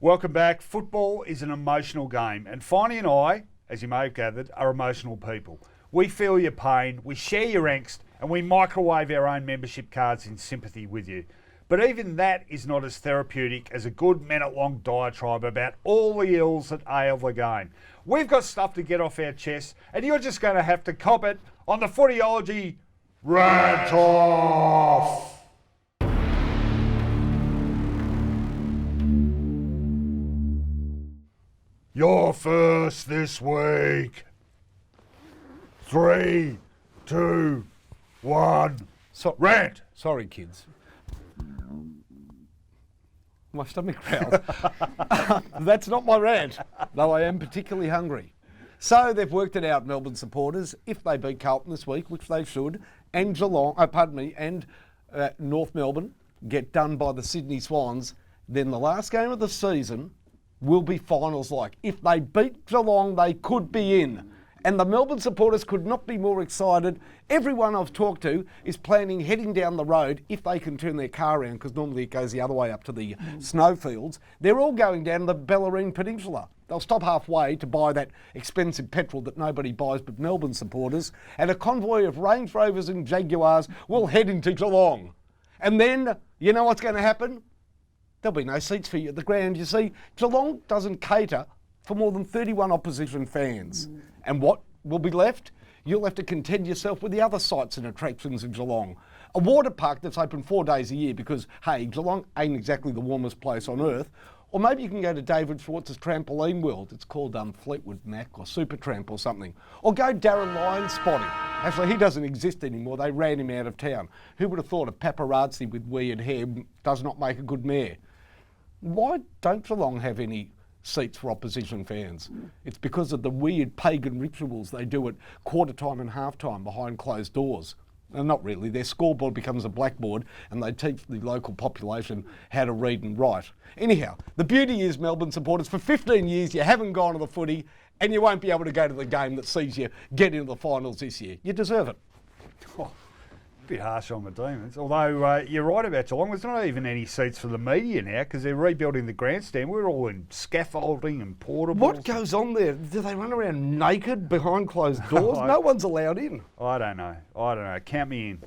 Welcome back. Football is an emotional game, and Finey and I, as you may have gathered, are emotional people. We feel your pain, we share your angst, and we microwave our own membership cards in sympathy with you. But even that is not as therapeutic as a good minute-long diatribe about all the ills that ail the game. We've got stuff to get off our chests, and you're just going to have to cop it on the Footyology Rant-off. You're first this week. 3, 2, 1. Rant. Sorry, kids. My stomach growls. That's not my rant, though I am particularly hungry. So they've worked it out, Melbourne Supporters. If they beat Carlton this week, which they should, and Geelong, and North Melbourne get done by the Sydney Swans, then the last game of the season will be finals-like. If they beat Geelong, they could be in. And the Melbourne Supporters could not be more excited. Everyone I've talked to is planning heading down the road, if they can turn their car around, because normally it goes the other way up to the snowfields. They're all going down the Bellarine Peninsula. They'll stop halfway to buy that expensive petrol that nobody buys but Melbourne supporters, and a convoy of Range Rovers and Jaguars will head into Geelong. And then, you know what's going to happen? There'll be no seats for you at the ground. You see, Geelong doesn't cater for more than 31 opposition fans. And what will be left? You'll have to contend yourself with the other sights and attractions in Geelong. A water park that's open 4 days a year because, hey, Geelong ain't exactly the warmest place on earth. Or maybe you can go to David Schwartz's Trampoline World. It's called Fleetwood Mac or Super Tramp or something. Or go Darren Lyon spotting. Actually, he doesn't exist anymore. They ran him out of town. Who would have thought a paparazzi with weird hair does not make a good mayor? Why don't Geelong have any seats for opposition fans? It's because of the weird pagan rituals they do at quarter time and half time behind closed doors. And not really. Their scoreboard becomes a blackboard and they teach the local population how to read and write. Anyhow, the beauty is, Melbourne Supporters, for 15 years you haven't gone to the footy and you won't be able to go to the game that sees you get into the finals this year. You deserve it. Oh, a bit harsh on the Demons. Although you're right about Geelong, there's not even any seats for the media now because they're rebuilding the grandstand. We're all in scaffolding and portables. What goes on there? Do they run around naked behind closed doors? No one's allowed in. I don't know. Count me in.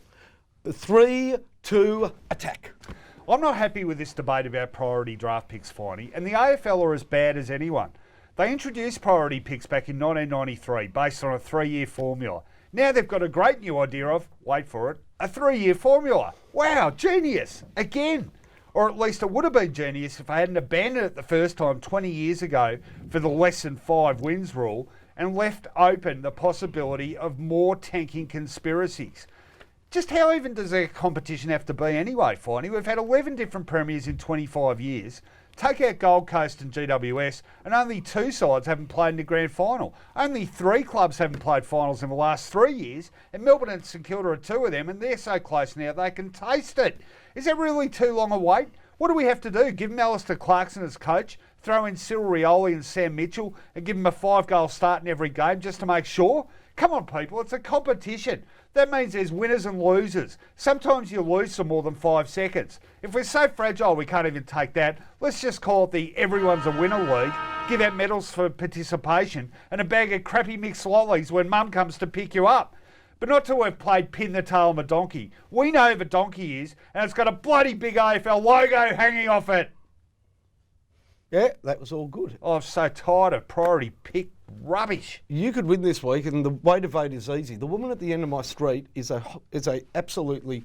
3, 2, attack. I'm not happy with this debate about priority draft picks, Finey, and the AFL are as bad as anyone. They introduced priority picks back in 1993 based on a 3-year formula. Now they've got a great new idea of, wait for it, a 3-year formula. Wow, genius, again. Or at least it would have been genius if I hadn't abandoned it the first time 20 years ago for the less than 5 wins rule and left open the possibility of more tanking conspiracies. Just how even does a competition have to be anyway, Finey? We've had 11 different premiers in 25 years. Take out Gold Coast and GWS, and only 2 sides haven't played in the grand final. Only 3 clubs haven't played finals in the last 3 years, and Melbourne and St Kilda are 2 of them, and they're so close now they can taste it. Is that really too long a wait? What do we have to do? Give him Alistair Clarkson as coach, throw in Cyril Rioli and Sam Mitchell, and give him a 5-goal start in every game just to make sure? Come on, people, it's a competition. That means there's winners and losers. Sometimes you lose for more than 5 seconds. If we're so fragile we can't even take that, let's just call it the Everyone's a Winner League, give out medals for participation and a bag of crappy mixed lollies when mum comes to pick you up. But not till we've played pin the tail on the donkey. We know who the donkey is, and it's got a bloody big AFL logo hanging off it. Yeah, that was all good. Oh, I'm so tired of priority pick rubbish. You could win this week, and the way to vote is easy. The woman at the end of my street is a absolutely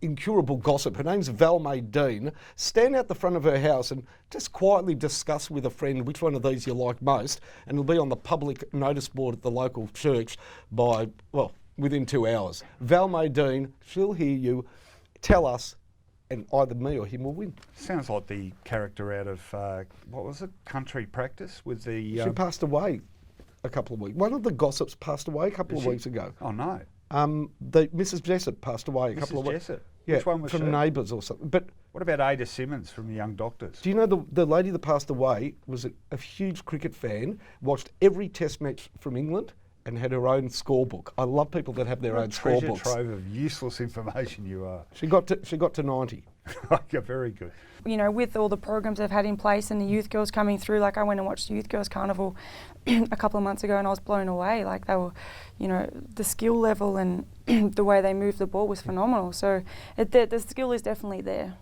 incurable gossip. Her name's Val May Dean. Stand out the front of her house and just quietly discuss with a friend which one of these you like most, and it'll be on the public notice board at the local church by, well, within 2 hours. Val May Dean, she'll hear you, tell us, and either me or him will win. Sounds like the character out of, what was it, Country Practice with the... She passed away a couple of weeks. One of the gossips passed away a couple of weeks ago. Oh, no. Mrs. Jessup passed away a couple of weeks. Mrs. Jessup? Yeah, which one was from she? Neighbours or something. But what about Ada Simmons from The Young Doctors? do you know the lady that passed away was a huge cricket fan, watched every test match from England, and had her own scorebook. I love people that have their own treasure scorebooks. trove of useless information you are. She got to 90. Yeah, very good. you know, with all the programs they've had in place and the youth girls coming through, like I went and watched the youth girls carnival a couple of months ago and I was blown away. Like they were, you know, the skill level and the way they moved the ball was phenomenal. So the skill is definitely there.